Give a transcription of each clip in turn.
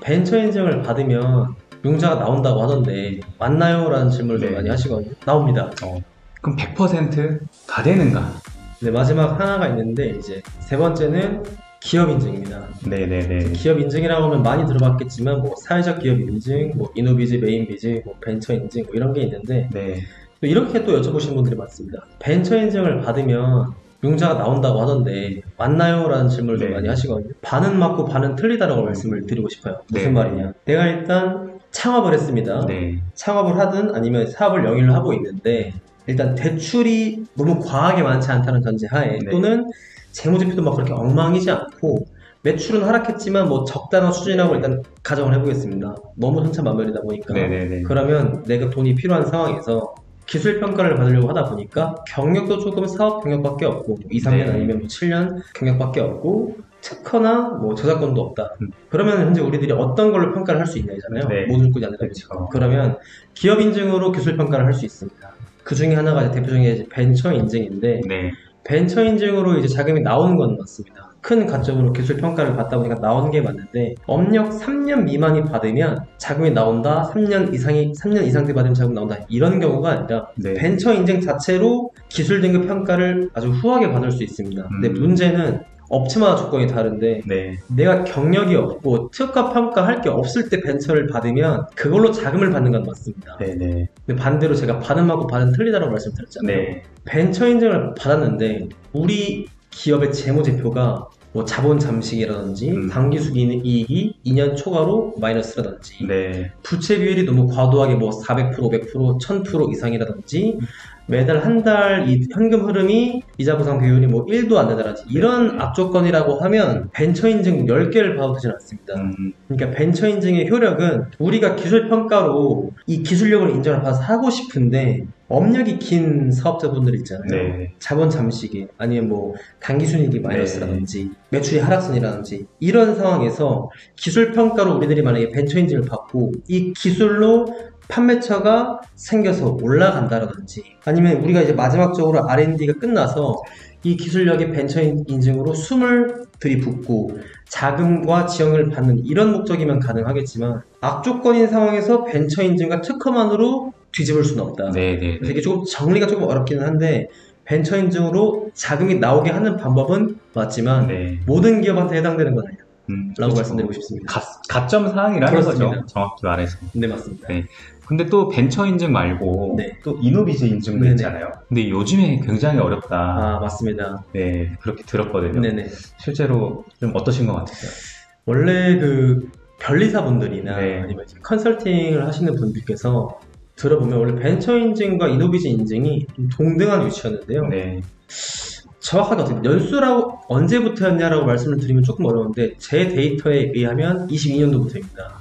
벤처 인증을 받으면 융자가 나온다고 하던데 맞나요? 라는 질문을 좀 네. 많이 하시거든요. 나옵니다. 그럼 100%다 되는가? 네, 마지막 하나가 있는데 이제 세 번째는 기업 인증입니다. 네네네. 기업 인증이라고 하면 많이 들어봤겠지만 뭐 사회적 기업 인증, 뭐 이노비즈, 메인비즈, 뭐 벤처 인증 뭐 이런 게 있는데 네. 또 이렇게 또 여쭤보시는 분들이 많습니다. 벤처 인증을 받으면 융자가 나온다고 하던데 맞나요? 라는 질문을 좀 네. 많이 하시거든요. 반은 맞고 반은 틀리다라고 말씀을 드리고 싶어요. 무슨 네. 말이냐? 내가 일단 창업을 했습니다. 네. 창업을 하든 아니면 사업을 영위를 하고 있는데 일단 대출이 너무 과하게 많지 않다는 전제하에 네. 또는 재무제표도 막 그렇게 엉망이지 않고 매출은 하락했지만 뭐 적당한 수준이라고 일단 가정을 해보겠습니다. 너무 천차만별이다 보니까 네네네. 그러면 내가 돈이 필요한 상황에서 기술 평가를 받으려고 하다 보니까 경력도 조금 사업 경력밖에 없고 2, 3년 네. 아니면 뭐 7년 경력밖에 없고 특허나 뭐 저작권도 없다. 그러면 현재 우리들이 어떤 걸로 평가를 할 수 있냐잖아요. 네. 모든 곳이 아니라 그렇죠. 그러면 기업 인증으로 기술 평가를 할 수 있습니다. 그 중에 하나가 대표적인 게 벤처 인증인데 네. 벤처 인증으로 이제 자금이 나오는 건 맞습니다. 큰 가점으로 기술 평가를 받다 보니까 나오는 게 맞는데 업력 3년 미만이 받으면 자금이 나온다. 3년 이상 때 받으면 자금 나온다. 이런 경우가 아니라 네. 벤처 인증 자체로 기술 등급 평가를 아주 후하게 받을 수 있습니다. 근데 문제는 업체마다 조건이 다른데 네. 내가 경력이 없고 특허 평가할 게 없을 때 벤처를 받으면 그걸로 자금을 받는 건 맞습니다. 네네. 근데 반대로 제가 반은 맞고 반은 틀리다라고 말씀드렸잖아요. 네. 벤처 인증을 받았는데 우리 기업의 재무제표가 뭐 자본 잠식이라든지 당기순이익이 2년 초과로 마이너스라든지 네. 부채 비율이 너무 과도하게 뭐 400%, 500%, 1000% 이상이라든지 매달 한 달 이 현금 흐름이 이자 보상 비율이 뭐 1도 안 되다라든지 이런 악조건이라고 하면 벤처 인증 10개를 받아도 되진 않습니다. 그러니까 벤처 인증의 효력은 우리가 기술 평가로 이 기술력을 인정을 받아서 하고 싶은데 업력이 긴 사업자분들 있잖아요. 네. 자본 잠식이 아니면 뭐 당기순이익이 마이너스라든지 매출이 하락선이라든지 이런 상황에서 기술 평가로 우리들이 만약에 벤처 인증을 받고 이 기술로 판매처가 생겨서 올라간다라든지 아니면 우리가 이제 마지막적으로 R&D가 끝나서 이 기술력의 벤처 인증으로 숨을 들이붓고 자금과 지원을 받는 이런 목적이면 가능하겠지만 악조건인 상황에서 벤처 인증과 특허만으로 뒤집을 수는 없다. 네네. 그래서 이게 조금 정리가 조금 어렵기는 한데 벤처 인증으로 자금이 나오게 하는 방법은 맞지만 네. 모든 기업한테 해당되는 건 아니다. 라고 그렇죠. 말씀드리고 싶습니다. 가점 사항이라는 그렇습니다. 거죠. 정확히 말해서. 네, 맞습니다. 네. 근데 또 벤처 인증 말고 네. 또 이노비즈 인증도 네네. 있잖아요. 근데 요즘에 굉장히 어렵다. 아, 맞습니다. 네, 그렇게 들었거든요. 네네. 실제로 좀 어떠신 것 같으세요? 원래 그 변리사분들이나 네. 아니면 이제 컨설팅을 하시는 분들께서 들어보면 원래 벤처 인증과 이노비즈 인증이 좀 동등한 위치였는데요. 네. 정확하게 어떻게 연수라고 언제부터였냐라고 말씀을 드리면 조금 어려운데 제 데이터에 의하면 22년도부터입니다.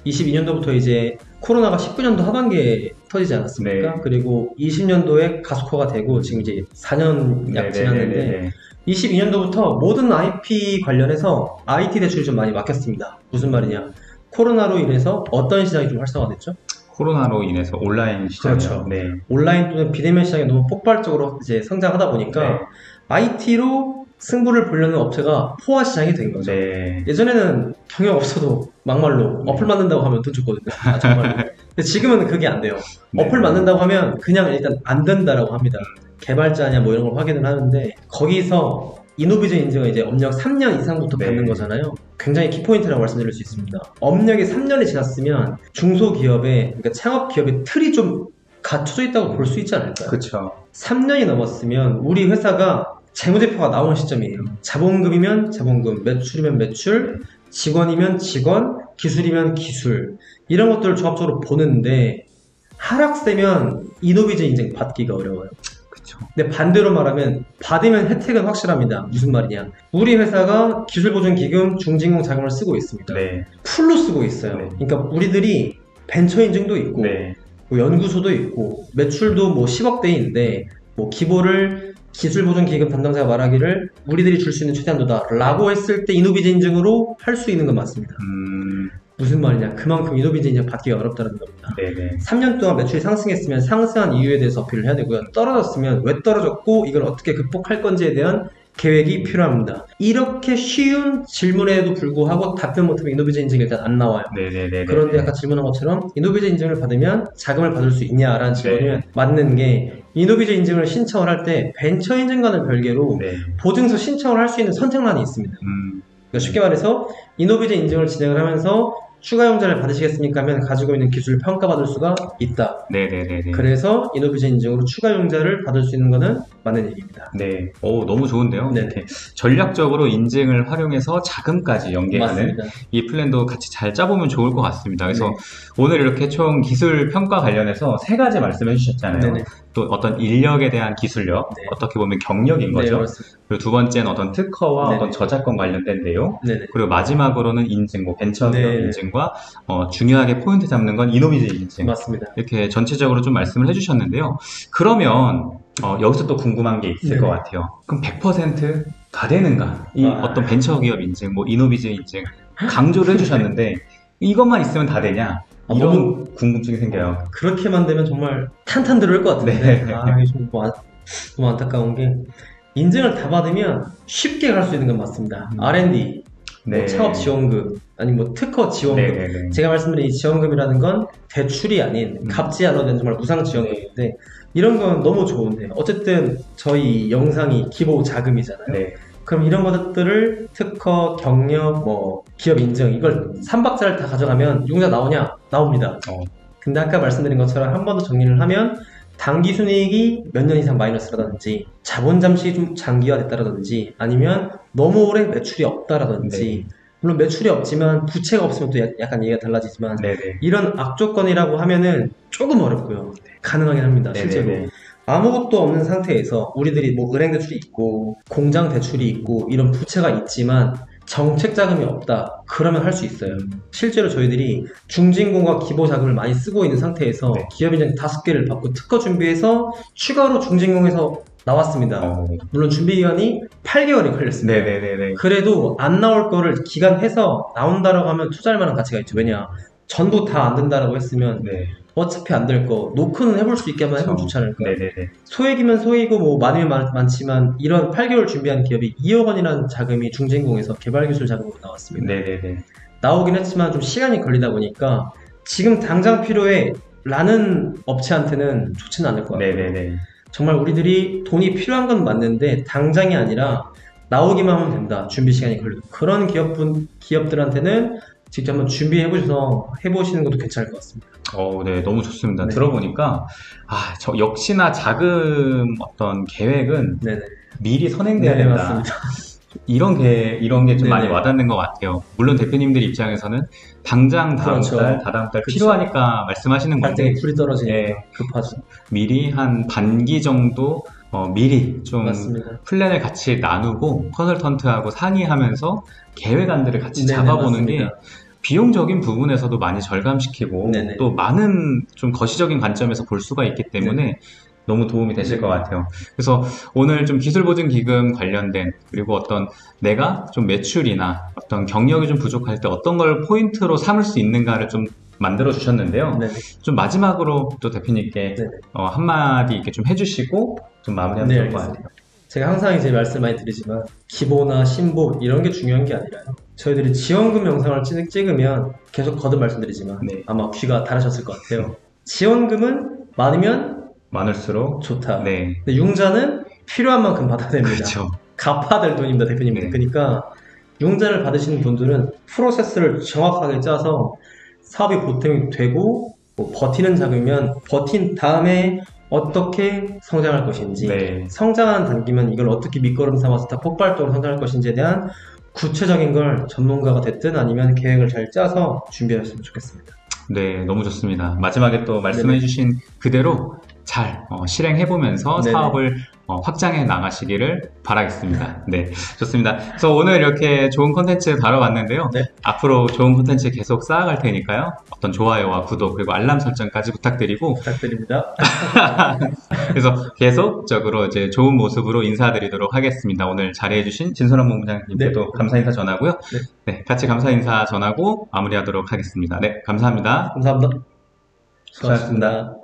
22년도부터 이제 코로나가 19년도 하반기에 터지지 않았습니까? 네. 그리고 20년도에 가속화가 되고 지금 이제 4년 약 지났는데 네네네네. 22년도부터 모든 IP 관련해서 IT 대출이 좀 많이 막혔습니다. 무슨 말이냐? 코로나로 인해서 어떤 시장이 좀 활성화됐죠? 코로나로 인해서 온라인 시장이요. 그렇죠. 네. 온라인 또는 비대면 시장이 너무 폭발적으로 이제 성장하다 보니까 네. IT로 승부를 보려는 업체가 포화 시장이 된 거죠. 네. 예전에는 경영 없어도 막말로 어플 만든다고 하면 돈 줬거든요. 아, 정말로. 근데 지금은 그게 안 돼요. 네. 어플 만든다고 하면 그냥 일단 안 된다라고 합니다. 개발자냐 뭐 이런 걸 확인을 하는데 거기서 이노비즈 인증은 이제 업력 3년 이상부터 네. 받는 거잖아요. 굉장히 키포인트라고 말씀드릴 수 있습니다. 업력이 3년이 지났으면 중소기업의 그러니까 창업기업의 틀이 좀 갖춰져 있다고 볼 수 있지 않을까요? 그렇죠. 3년이 넘었으면 우리 회사가 재무제표가 나오는 시점이에요. 자본금이면 자본금, 매출이면 매출, 직원이면 직원, 기술이면 기술 이런 것들을 종합적으로 보는데 하락세면 이노비즈 인증 받기가 어려워요. 그렇죠. 근데 반대로 말하면 받으면 혜택은 확실합니다. 무슨 말이냐? 우리 회사가 기술보증기금 중진공 자금을 쓰고 있습니다. 네. 풀로 쓰고 있어요. 네. 그러니까 우리들이 벤처 인증도 있고 네. 뭐 연구소도 있고 매출도 뭐 10억대인데 뭐 기보를 기술보증기금 담당자가 말하기를 우리들이 줄 수 있는 최대한도다 라고 했을 때 이노비즈 인증으로 할 수 있는 건 맞습니다. 무슨 말이냐? 그만큼 이노비즈 인증 받기가 어렵다는 겁니다. 네네. 3년 동안 매출이 상승했으면 상승한 이유에 대해서 어필을 해야 되고요. 떨어졌으면 왜 떨어졌고 이걸 어떻게 극복할 건지에 대한 계획이 필요합니다. 이렇게 쉬운 질문에도 불구하고 답변 못하면 이노비제 인증이 일단 안 나와요. 네네네. 그런데 아까 질문한 것처럼 이노비제 인증을 받으면 자금을 받을 수 있냐라는 질문을 맞는 게 이노비제 인증을 신청을 할 때 벤처 인증과는 별개로 네. 보증서 신청을 할 수 있는 선택란이 있습니다. 그러니까 쉽게 말해서 이노비제 인증을 진행을 하면서 추가 용자를 받으시겠습니까 하면 가지고 있는 기술을 평가받을 수가 있다. 네네네네. 그래서 이노비제 인증으로 추가 용자를 받을 수 있는 것은 맞는 얘기입니다. 네. 오, 너무 좋은데요. 네. 이렇게 전략적으로 인증을 활용해서 자금까지 연계하는 맞습니다. 이 플랜도 같이 잘 짜보면 좋을 것 같습니다. 그래서 네. 오늘 이렇게 총 기술 평가 관련해서 3가지 말씀해 주셨잖아요. 네네. 또 어떤 인력에 대한 기술력, 네. 어떻게 보면 경력인 거죠. 네, 그렇습니다. 그리고 두 번째는 어떤 특허와 네네. 어떤 저작권 관련된 내용, 네네. 그리고 마지막으로는 인증, 뭐 벤처 기업 네. 인증과 중요하게 포인트 잡는 건 이노비제 인증. 맞습니다. 이렇게 전체적으로 좀 말씀을 해주셨는데요. 그러면 여기서 또 궁금한 게 있을 네네. 것 같아요. 그럼 100%다 되는가? 이 어떤 벤처 기업 인증, 뭐 이노비제 인증 강조를 해주셨는데 이것만 있으면 다 되냐? 이런 너무 궁금증이 생겨요. 그렇게만 되면 정말 탄탄 들어올 것 같은데 네. 이게 좀 너무 안타까운 게 인증을 다 받으면 쉽게 갈 수 있는 건 맞습니다. R&D, 네. 뭐 창업 지원금, 아니 뭐 특허 지원금. 네네네. 제가 말씀드린 이 지원금이라는 건 대출이 아닌 갚지 않아도 되는 정말 무상 지원금인데 이런 건 너무 좋은데 어쨌든 저희 영상이 기본 자금이잖아요. 네. 그럼 이런 것들을 특허, 경력, 뭐 기업 인증 이걸 3박자를 다 가져가면 용자 나오냐? 나옵니다. 근데 아까 말씀드린 것처럼 한 번 더 정리를 하면 당기 순이익이 몇 년 이상 마이너스라든지 자본 잠시 좀 장기화됐다라든지 아니면 너무 오래 매출이 없다라든지 물론 매출이 없지만 부채가 없으면 또 약간 얘기가 달라지지만 네네. 이런 악조건이라고 하면은 조금 어렵고요. 가능하긴 합니다. 실제로. 네네네. 아무것도 없는 상태에서 우리들이 뭐 은행 대출이 있고 공장 대출이 있고 이런 부채가 있지만 정책 자금이 없다. 그러면 할 수 있어요. 실제로 저희들이 중진공과 기보 자금을 많이 쓰고 있는 상태에서 네. 기업인증 5개를 받고 특허 준비해서 추가로 중진공에서 나왔습니다. 물론 준비 기간이 8개월이 걸렸습니다. 네네네네. 그래도 안 나올 거를 기간해서 나온다라고 하면 투자할 만한 가치가 있죠. 왜냐? 전부 다 안 된다라고 했으면 네. 어차피 안 될 거 노크는 해볼 수 있게 하면 해보면 좋지 않을까. 네네네. 소액이면 소액이고 뭐 많으면 많지만 이런 8개월 준비한 기업이 2억 원이라는 자금이 중진공에서 개발기술 자금으로 나왔습니다. 네네네. 나오긴 했지만 좀 시간이 걸리다 보니까 지금 당장 필요해 라는 업체한테는 좋지는 않을 것 같아요. 네네네. 정말 우리들이 돈이 필요한 건 맞는데 당장이 아니라 나오기만 하면 된다. 준비 시간이 걸려도. 그런 기업들한테는 직접 한번 준비해보셔서 해보시는 것도 괜찮을 것 같습니다. 네, 너무 좋습니다. 네. 들어보니까, 저 역시나 자금 어떤 계획은 네네. 미리 선행돼야 네, 된다. 맞습니다. 이런 게 좀 네네. 많이 와닿는 것 같아요. 물론 대표님들 입장에서는 당장 다음 그렇죠. 달, 다다음 달 그쵸. 필요하니까 말씀하시는 건데, 발등에 불이 떨어지니까 네. 급하죠. 미리 한 반기 정도 미리 좀 맞습니다. 플랜을 같이 나누고 컨설턴트하고 상의하면서 계획안들을 같이 네네, 잡아보는 게 맞습니다. 비용적인 부분에서도 많이 절감시키고 네네. 또 많은 좀 거시적인 관점에서 볼 수가 있기 때문에 네네. 너무 도움이 되실 네네. 것 같아요. 그래서 오늘 좀 기술보증기금 관련된 그리고 어떤 내가 좀 매출이나 어떤 경력이 좀 부족할 때 어떤 걸 포인트로 삼을 수 있는가를 좀 만들어 주셨는데요. 네네. 좀 마지막으로 또 대표님께 네네. 한마디 이렇게 좀 해주시고 좀 마무리하면 네, 좋을 것 알겠습니다. 같아요. 제가 항상 이제 말씀 많이 드리지만 기보나 신보 이런 게 중요한 게 아니라요. 저희들이 지원금 영상을 찍으면 계속 거듭 말씀드리지만 네. 아마 귀가 달으셨을 것 같아요. 지원금은 많으면 많을수록 좋다. 네. 근데 융자는 필요한 만큼 받아야 됩니다. 그렇죠. 갚아야 될 돈입니다, 대표님. 네. 그러니까 융자를 받으시는 분들은 프로세스를 정확하게 짜서 사업이 보탬이 되고 뭐 버티는 자금이면 버틴 다음에 어떻게 성장할 것인지 네. 성장한 단계면 이걸 어떻게 밑거름 삼아서 다 폭발적으로 성장할 것인지에 대한 구체적인 걸 전문가가 됐든 아니면 계획을 잘 짜서 준비하셨으면 좋겠습니다. 네, 너무 좋습니다. 마지막에 또 말씀해주신 그대로 잘 실행해보면서 네네. 사업을 확장해 나가시기를 바라겠습니다. 네, 좋습니다. 그래서 오늘 이렇게 좋은 콘텐츠 다뤄봤는데요. 네. 앞으로 좋은 콘텐츠 계속 쌓아갈 테니까요. 어떤 좋아요와 구독 그리고 알람 설정까지 부탁드리고 부탁드립니다. 그래서 계속적으로 이제 좋은 모습으로 인사드리도록 하겠습니다. 오늘 자리해주신 진선원 본부장님께도 네. 감사 인사 전하고요. 네. 네, 같이 감사 인사 전하고 마무리하도록 하겠습니다. 네, 감사합니다. 감사합니다. 수고하셨습니다.